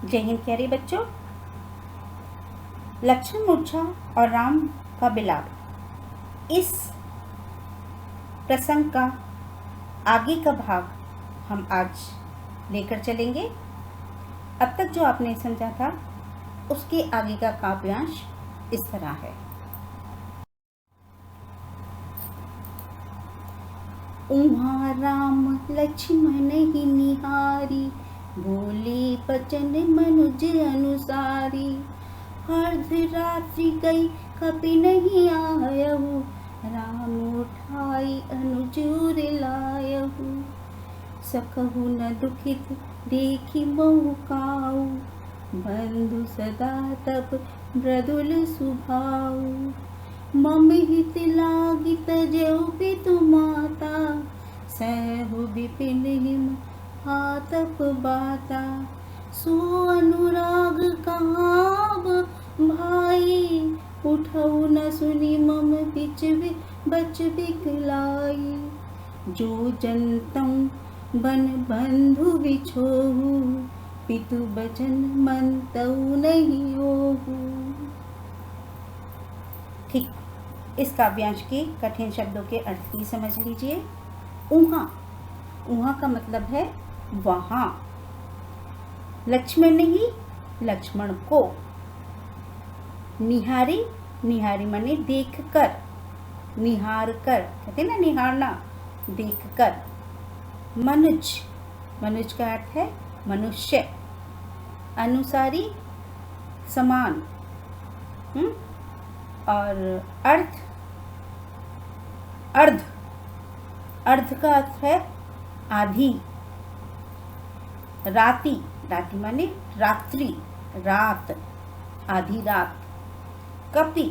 जय हिंद प्यारे बच्चों। लक्ष्मण मूर्छा और राम का बिलाप, इस प्रसंग का आगे का भाग हम आज लेकर चलेंगे। अब तक जो आपने समझा था उसके आगे का काव्यांश इस तरह है। उहाँ राम लक्ष्मण ही निहारी, बोले बचन मनुज अनुसारी। अर्ध रात्रि गई कपि नहीं आयहु, राम उठाई अनुज उर लायहु। सकहु न दुखित देखी बहु काऊ, बंधु सदा तब मृदुल सुभाऊ। मम हित लागी तजहु पितु माता, सहु विपिन हिम आतप बाता। सो अनुराग कहाव भाई, उठऊ न सुनी मम बच बिकलाई। जो जनतम बन बंधु बिछोहु, पितु बचन मनतऊ नहीं ओहु। ठीक, इस काव्यांश के कठिन शब्दों के अर्थ भी समझ लीजिए। उहाँ, उहाँ का मतलब है वहाँ। लक्ष्मण ने ही लक्ष्मण को, निहारी, निहारी माने देख कर, निहार कर, कहते ना निहारना, देख कर। मनुज, मनुज का अर्थ है मनुष्य। अनुसारी, समान। और अर्थ, अर्ध, अर्ध का अर्थ है आधी। राति, राति माने रात्रि, रात, आधी रात। कपि,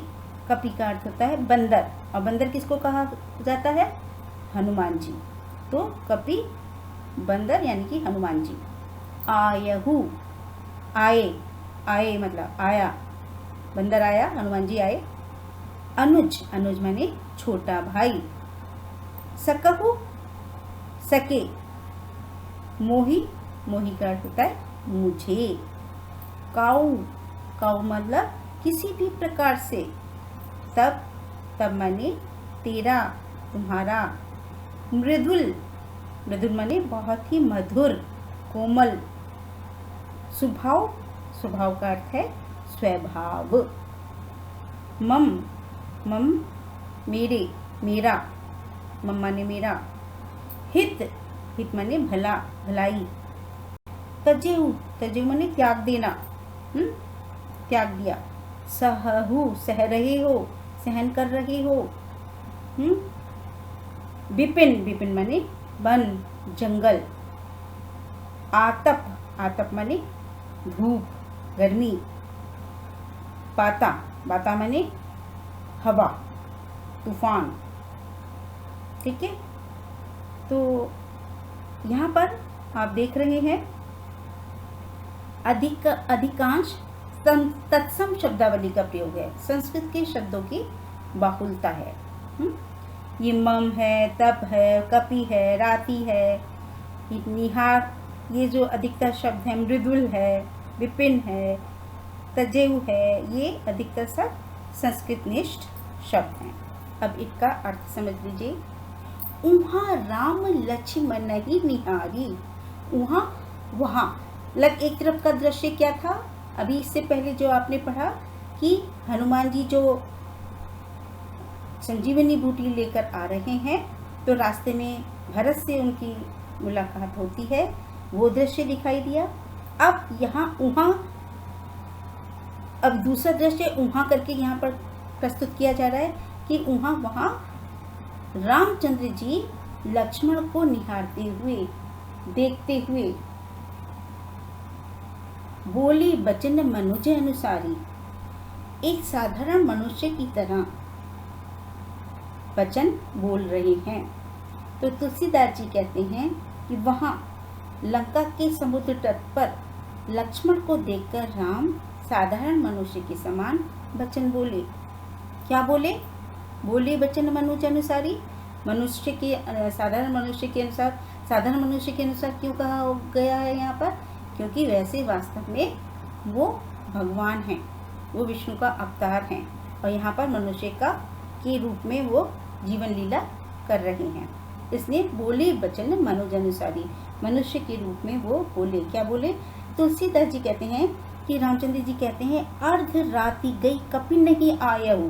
कपि का अर्थ होता है बंदर, और बंदर किसको कहा जाता है? हनुमान जी। तो कपि बंदर यानी कि हनुमान जी। आयहु, आए, आए मतलब आया, बंदर आया, हनुमान जी आए। अनुज, अनुज माने छोटा भाई। सकहु, सके। मोही, मोही का अर्थ होता है मुझे। काऊ, काऊ मतलब किसी भी प्रकार से। तब, तब माने तेरा, तुम्हारा। मृदुल, मृदुल माने बहुत ही मधुर, कोमल। स्वभाव, स्वभाव का अर्थ है स्वभाव। मम, मम मेरे, मेरा, मम माने मेरा। हित, हित माने भला, भलाई। तजेहु, तजेहु माने त्याग देना, त्याग दिया। सहहु, सह रहे हो, सहन कर रहे हो। विपिन, विपिन माने वन, जंगल। आतप, आतप माने धूप, गर्मी। बाता, बाता माने हवा, तूफान। ठीक है, तो यहाँ पर आप देख रहे हैं अधिकांश तत्सम शब्दावली का प्रयोग है। संस्कृत के शब्दों की बाहुलता है। ये मम है, तप है, कपि है, राति है, निहार, ये जो अधिकतर शब्द है, मृदुल है, विपिन है, तजेहु है, ये अधिकतर सब संस्कृतनिष्ठ शब्द हैं। अब इसका अर्थ समझ लीजिए। उहाँ राम लक्ष्मण ही निहारी। उहाँ, वहाँ, लग एक तरफ का दृश्य क्या था? अभी इससे पहले जो आपने पढ़ा कि हनुमान जी जो संजीवनी बूटी लेकर आ रहे हैं, तो रास्ते में भरत से उनकी मुलाकात होती है, वो दृश्य दिखाई दिया। अब यहाँ उहाँ, अब दूसरा दृश्य उहाँ करके यहाँ पर प्रस्तुत किया जा रहा है कि उहाँ, वहाँ रामचंद्र जी लक्ष्मण को निहारते हुए, देखते हुए। बोली बचन मनुज अनुसारी, एक साधारण मनुष्य की तरह वचन बोल रहे हैं। तो तुलसीदास जी कहते हैं कि वहाँ लंका के समुद्र तट पर लक्ष्मण को देखकर राम साधारण मनुष्य के समान वचन बोले। क्या बोले? बोले बचन मनुज अनुसारी, मनुष्य के, साधारण मनुष्य के अनुसार। साधारण मनुष्य के अनुसार क्यों कहा गया है यहाँ पर? क्योंकि वैसे वास्तव में वो भगवान हैं, वो विष्णु का अवतार हैं और यहाँ पर मनुष्य के रूप में वो जीवन लीला कर रहे हैं। इसलिए बोले वचन मनुज अनुसारी, मनुष्य के रूप में वो बोले। क्या बोले? तुलसीदास जी कहते हैं कि रामचंद्र जी कहते हैं अर्ध राति गई कपि नहीं आयऊ,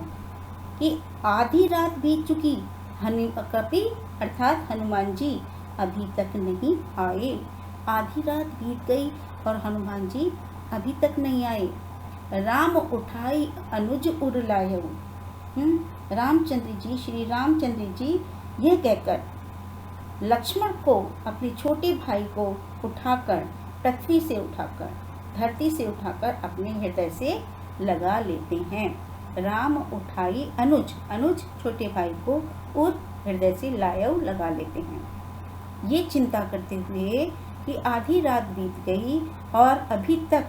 कि आधी रात बीत चुकी, कपि अर्थात हनुमान जी अभी तक नहीं आए। आधी रात बीत गई और हनुमान जी अभी तक नहीं आए। राम उठाई अनुज उर लायऊ, रामचंद्र जी, श्री रामचंद्र जी यह कहकर लक्ष्मण को, अपने छोटे भाई को उठाकर, पृथ्वी से उठाकर, धरती से उठाकर अपने हृदय से लगा लेते हैं। राम उठाई अनुज, अनुज छोटे भाई को उर हृदय से लायऊ लगा लेते हैं। ये चिंता करते हुए कि आधी रात बीत गई और अभी तक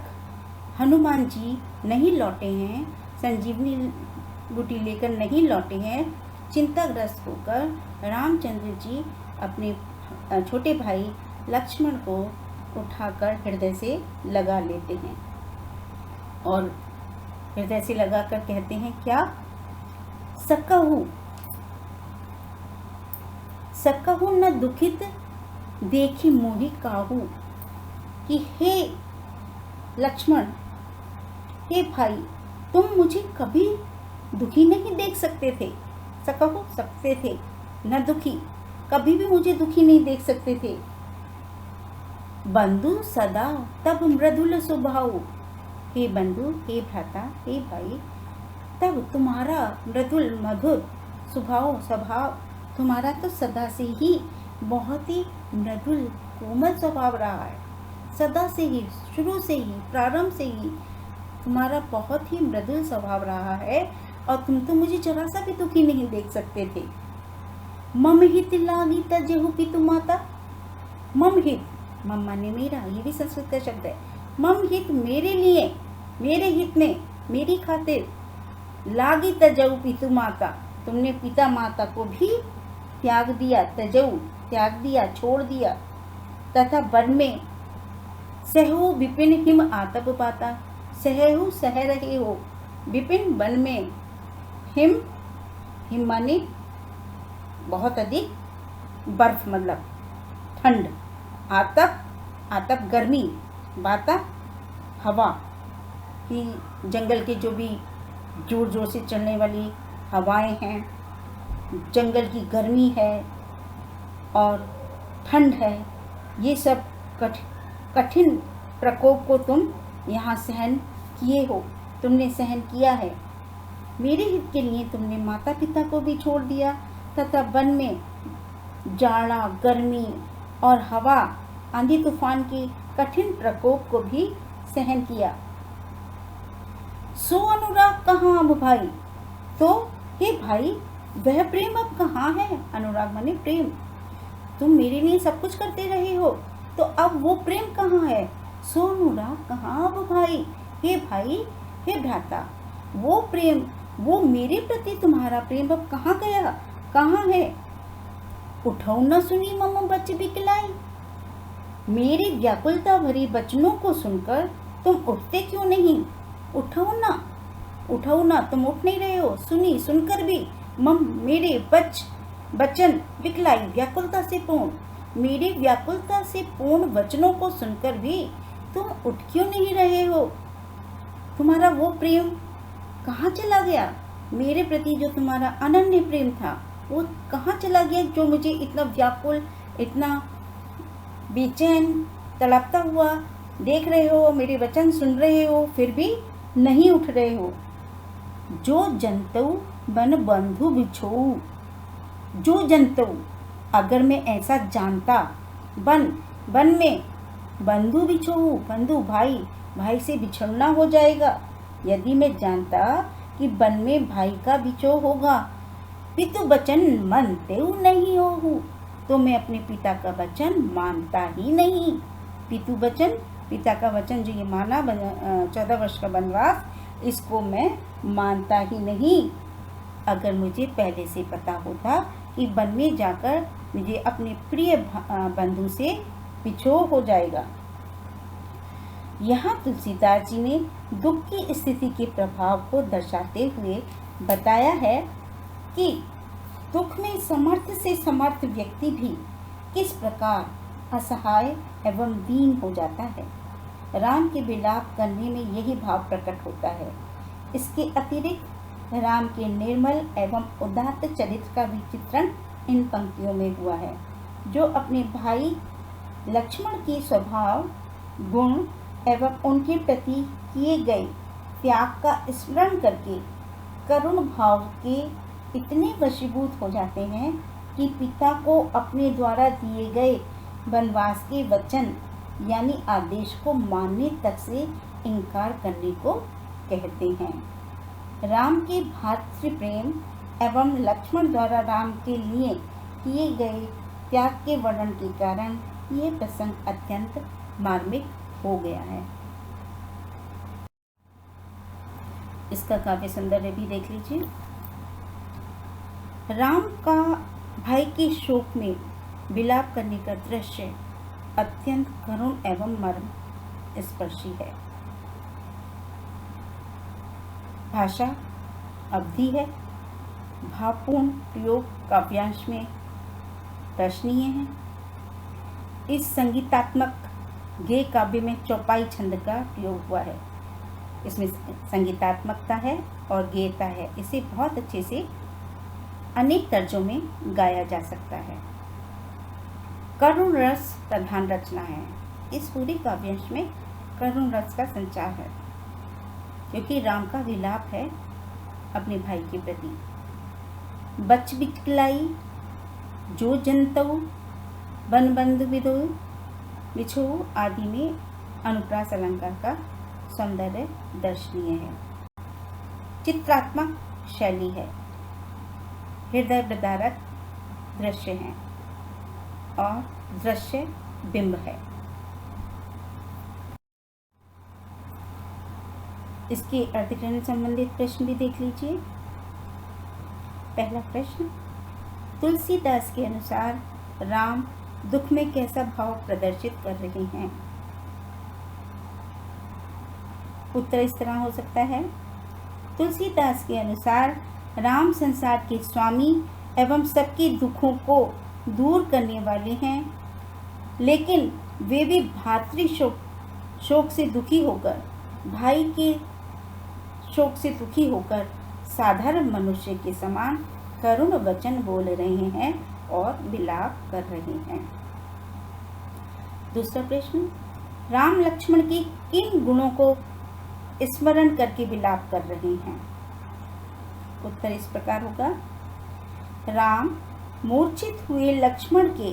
हनुमान जी नहीं लौटे हैं, संजीवनी बूटी लेकर नहीं लौटे हैं, चिंताग्रस्त होकर रामचंद्र जी अपने छोटे भाई लक्ष्मण को उठाकर हृदय से लगा लेते हैं और हृदय से लगाकर कहते हैं क्या? सकहु सकहु न दुखित देखी मोहि काहू, कि हे लक्ष्मण, हे भाई, तुम मुझे कभी दुखी नहीं देख सकते थे। सकहु सकते थे, न दुखी, कभी भी मुझे दुखी नहीं देख सकते थे। बंधु सदा तब मृदुल स्वभाव, हे बंधु, हे भ्राता, हे भाई, तब तुम्हारा मृदुल मधुर स्वभाव तुम्हारा तो सदा से ही बहुत ही मृदुल कोमल स्वभाव रहा है। सदा से ही, शुरू से ही, प्रारंभ से ही तुम्हारा बहुत ही मृदुल स्वभाव रहा है और तुम तो मुझे जरा सा भी दुखी नहीं देख सकते थे। मम हित लागी तजेहु पितु माता, मम हित, मम माने मेरा, ये भी संस्कृत का शब्द है। मम हित मेरे लिए, मेरे हित में, मेरी खातिर, लागी तजेहु पितु माता, तुमने पिता माता को भी त्याग दिया, तजेहु त्याग दिया, छोड़ दिया। तथा वन में सहु विपिन हिम आतप पाता, सहु सह रहे हो, विपिन वन में, हिम, हिम माने बहुत अधिक बर्फ मतलब ठंड, आतप, आतप गर्मी, बाता हवा, कि जंगल के जो भी जोर जोर से चलने वाली हवाएं हैं, जंगल की गर्मी है और ठंड है, ये सब कठिन प्रकोप को तुम यहाँ सहन किए हो, तुमने सहन किया है। मेरे हित के लिए तुमने माता पिता को भी छोड़ दिया तथा वन में जाड़ा, गर्मी और हवा, आंधी तूफान की कठिन प्रकोप को भी सहन किया। सो अनुराग कहाँ अब भाई, तो हे भाई वह प्रेम अब कहाँ है? अनुराग माने प्रेम, तुम मेरे लिए सब कुछ करते रहे हो, तो अब वो प्रेम कहाँ है? सो अनुराग कहाँ अब भाई, हे भाई, हे भ्राता, वो प्रेम, वो मेरे प्रति तुम्हारा प्रेम अब कहाँ गया, कहाँ है? उठौ न सुनी मम बच बिकलाई, मेरी व्याकुलता भरी वचनों को सुनकर तुम उठते क्यों नहीं? उठो ना, उठो ना, तुम उठ नहीं रहे हो। सुनी, सुनकर भी मम, मेरे वचन विकलाई, व्याकुलता से पूर्ण, मेरी व्याकुलता से पूर्ण वचनों को सुनकर भी तुम उठ क्यों नहीं रहे हो? तुम्हारा वो प्रेम कहाँ चला गया? मेरे प्रति जो तुम्हारा अनन्य प्रेम था वो कहाँ चला गया, जो मुझे इतना व्याकुल, इतना बेचैन, तड़पता हुआ देख रहे हो, मेरे वचन सुन रहे हो, फिर भी नहीं उठ रहे हो। जो जंतु बन बंधु बिछोऊ, जो जंतु, अगर मैं ऐसा जानता, वन में बंधु बिछोऊ, बंधु भाई, भाई से बिछड़ना हो जाएगा, यदि मैं जानता कि वन में भाई का बिछो होगा, पितु वचन मानते नहीं हो, तो मैं अपने पिता का वचन मानता ही नहीं। पितु वचन, पिता का वचन जो ये माना 14 वर्ष का वनवास, इसको मैं मानता ही नहीं। अगर मुझे पहले से पता होता कि वन में जाकर मुझे अपने प्रिय बंधु से बिछो हो जाएगा। यहाँ तुलसीदास जी ने दुख की स्थिति के प्रभाव को दर्शाते हुए बताया है कि दुख में समर्थ से समर्थ व्यक्ति भी किस प्रकार असहाय एवं दीन हो जाता है। राम के विलाप करने में यही भाव प्रकट होता है। इसके अतिरिक्त राम के निर्मल एवं उदात्त चरित्र का भी चित्रण इन पंक्तियों में हुआ है, जो अपने भाई लक्ष्मण के स्वभाव, गुण एवं उनके प्रति किए गए त्याग का स्मरण करके करुण भाव के इतने वशीभूत हो जाते हैं कि पिता को अपने द्वारा दिए गए वनवास के वचन यानी आदेश को मानने तक से इनकार करने को कहते हैं। राम के भातृ प्रेम एवं लक्ष्मण द्वारा राम के लिए किए गए त्याग के वर्णन के कारण यह प्रसंग अत्यंत मार्मिक हो गया है। इसका काव्य सौंदर्य भी देख लीजिए। राम का भाई के शोक में विलाप करने का दृश्य अत्यंत करुण एवं मर्म स्पर्शी है। भाषा अवधि है, भावपूर्ण प्रयोग काव्यांश में दर्शनीय है। इस संगीतात्मक गेय काव्य में चौपाई छंद का प्रयोग हुआ है। इसमें संगीतात्मकता है और गेयता है। इसे बहुत अच्छे से अनेक तर्जों में गाया जा सकता है। करुण रस प्रधान रचना है। इस पूरे काव्यांश में करुण रस का संचार है, क्योंकि राम का विलाप है अपने भाई के प्रति। बच बिचलाई जो जनतऊ बन बंधु विदो बिछो आदि में अनुप्रास अलंकार का सौंदर्य दर्शनीय है। चित्रात्मक शैली है, हृदय विदारक दृश्य है और दृश्य बिंब है। इसके अर्थग्रहण संबंधित प्रश्न भी देख लीजिए। पहला प्रश्न, तुलसीदास के अनुसार राम दुख में कैसा भाव प्रदर्शित कर रहे हैं? उत्तर इस तरह हो सकता है। तुलसीदास के अनुसार राम संसार के स्वामी एवं सबके दुखों को दूर करने वाले हैं, लेकिन वे भी भातृ शोक से दुखी होकर, भाई के शोक से दुखी होकर साधारण मनुष्य के समान करुण वचन बोल रहे हैं और विलाप कर रहे हैं। दूसरा प्रश्न, राम लक्ष्मण के किन गुणों को स्मरण करके विलाप कर रहे हैं? उत्तर इस प्रकार होगा। राम मूर्छित हुए लक्ष्मण के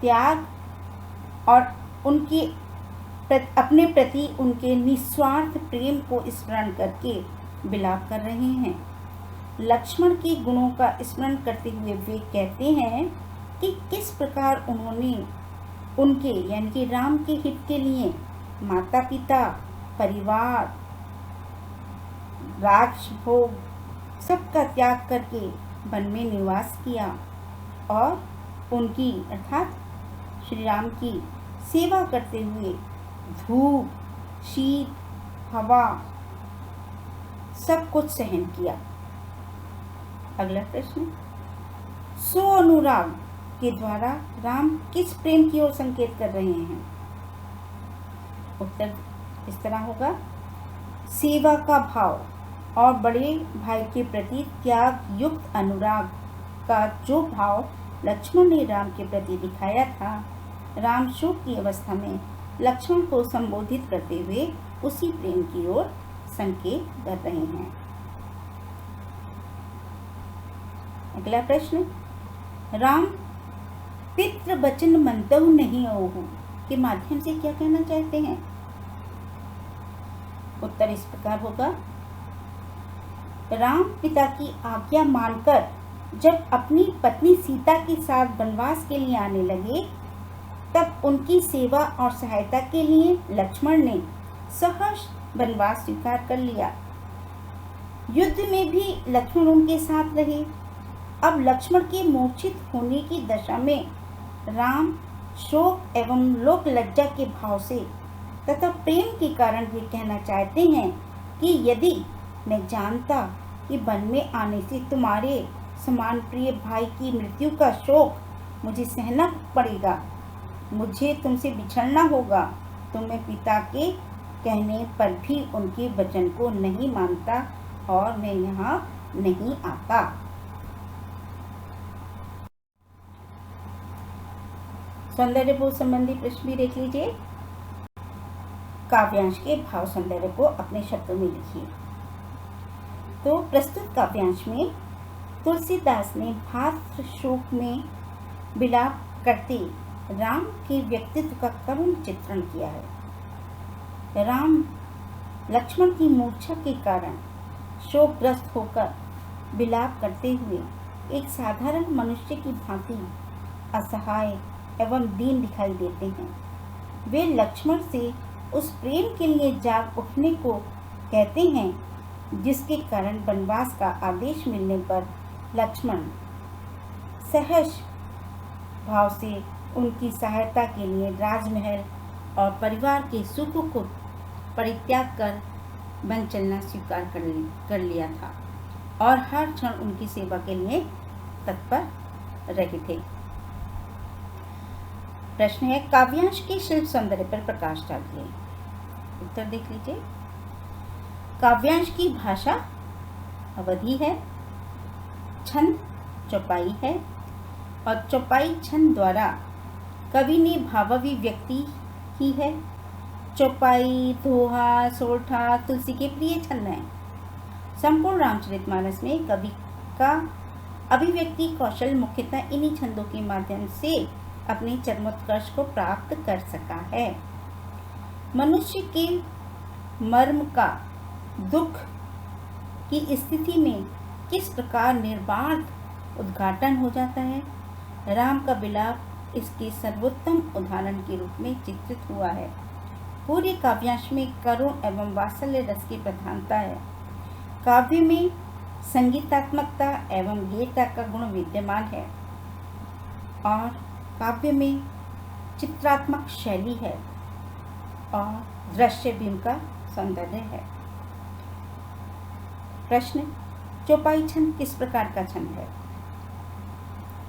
त्याग और उनके अपने प्रति उनके निस्वार्थ प्रेम को स्मरण करके विलाप कर रहे हैं। लक्ष्मण के गुणों का स्मरण करते हुए वे कहते हैं कि किस प्रकार उन्होंने उनके यानी कि राम के हित के लिए माता पिता, परिवार, राज भोग सबका त्याग करके वन में निवास किया और उनकी अर्थात श्री राम की सेवा करते हुए धूप, शीत, हवा सब कुछ सहन किया। अगला प्रश्न, सो अनुराग के द्वारा राम किस प्रेम की ओर संकेत कर रहे हैं? उत्तर इस तरह होगा। सेवा का भाव और बड़े भाई के प्रति त्याग युक्त अनुराग का जो भाव लक्ष्मण ने राम के प्रति दिखाया था, राम शोक की अवस्था में लक्ष्मण को संबोधित करते हुए उसी प्रेम की ओर संकेत कर रहे हैं। अगला प्रश्न, राम पितृ वचन मंतव नहीं ओहु के माध्यम से क्या कहना चाहते हैं? उत्तर इस प्रकार होगा। राम पिता की आज्ञा मानकर जब अपनी पत्नी सीता के साथ वनवास के लिए आने लगे, तब उनकी सेवा और सहायता के लिए लक्ष्मण ने सहर्ष वनवास स्वीकार कर लिया। युद्ध में भी लक्ष्मण उनके साथ रहे। अब लक्ष्मण के मूर्छित होने की दशा में राम शोक एवं लोक लज्जा के भाव से तथा प्रेम के कारण ये कहना चाहते हैं कि यदि मैं जानता कि वन में आने से तुम्हारे समान प्रिय भाई की मृत्यु का शोक मुझे सहना पड़ेगा, मुझे तुमसे बिछड़ना होगा, तो मैं पिता के कहने पर भी उनके वचन को नहीं मानता और मैं यहाँ नहीं आता। सौंदर्य बोध संबंधी प्रश्न भी देख लीजिए। काव्यांश के भाव सौंदर्य को अपने शब्दों में लिखिए। तो प्रस्तुत काव्यांश में तुलसीदास ने भातृ शोक में विलाप करते राम के व्यक्तित्व का करुण चित्रण किया है। राम लक्ष्मण की मूर्छा के कारण शोकग्रस्त होकर विलाप करते हुए एक साधारण मनुष्य की भांति असहाय एवं दीन दिखाई देते हैं। वे लक्ष्मण से उस प्रेम के लिए जाग उठने को कहते हैं जिसके कारण वनवास का आदेश मिलने पर लक्ष्मण सहज भाव से उनकी सहायता के लिए राजमहल और परिवार के सुख को परित्याग कर वन चलना स्वीकार कर लिया था और हर क्षण उनकी सेवा के लिए तत्पर रहे थे। प्रश्न है, काव्यांश के शिल्प सौंदर्य पर प्रकाश डालिए। उत्तर देख लीजिए। काव्यांश की भाषा अवधि है, छंद चौपाई है और चौपाई छंद द्वारा कवि ने भावाभिव्यक्ति की है। चौपाई, दोहा, सोरठा तुलसी के प्रिय छंद हैं। संपूर्ण रामचरितमानस में कवि का अभिव्यक्ति कौशल मुख्यतः इन्हीं छंदों के माध्यम से अपने चरमोत्कर्ष को प्राप्त कर सका है। मनुष्य के मर्म का दुख की स्थिति में किस प्रकार निर्बाध उद्घाटन हो जाता है, राम का विलाप इसके सर्वोत्तम उदाहरण के रूप में चित्रित हुआ है। पूरे काव्यांश में करुण एवं वात्सल्य रस की प्रधानता है। काव्य में संगीतात्मकता एवं गेयता का गुण विद्यमान है और काव्य में चित्रात्मक शैली है और दृश्य बिंब का सौंदर्य है। प्रश्न, चौपाई छंद किस प्रकार का छंद है?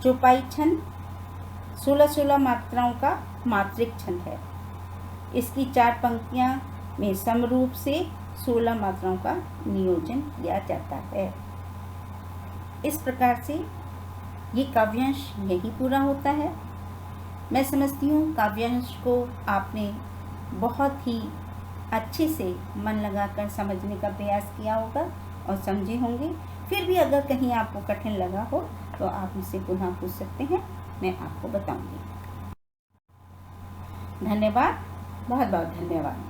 चौपाई छंद 16-16 मात्राओं का मात्रिक छंद है। इसकी 4 पंक्तियां में समरूप से 16 मात्राओं का नियोजन किया जाता है। इस प्रकार से ये काव्यांश यही पूरा होता है। मैं समझती हूँ काव्यांश को आपने बहुत ही अच्छे से मन लगाकर समझने का प्रयास किया होगा और समझे होंगे। फिर भी अगर कहीं आपको कठिन लगा हो तो आप मुझसे पुनः पूछ सकते हैं, मैं आपको बताऊंगी। धन्यवाद, बहुत बहुत धन्यवाद।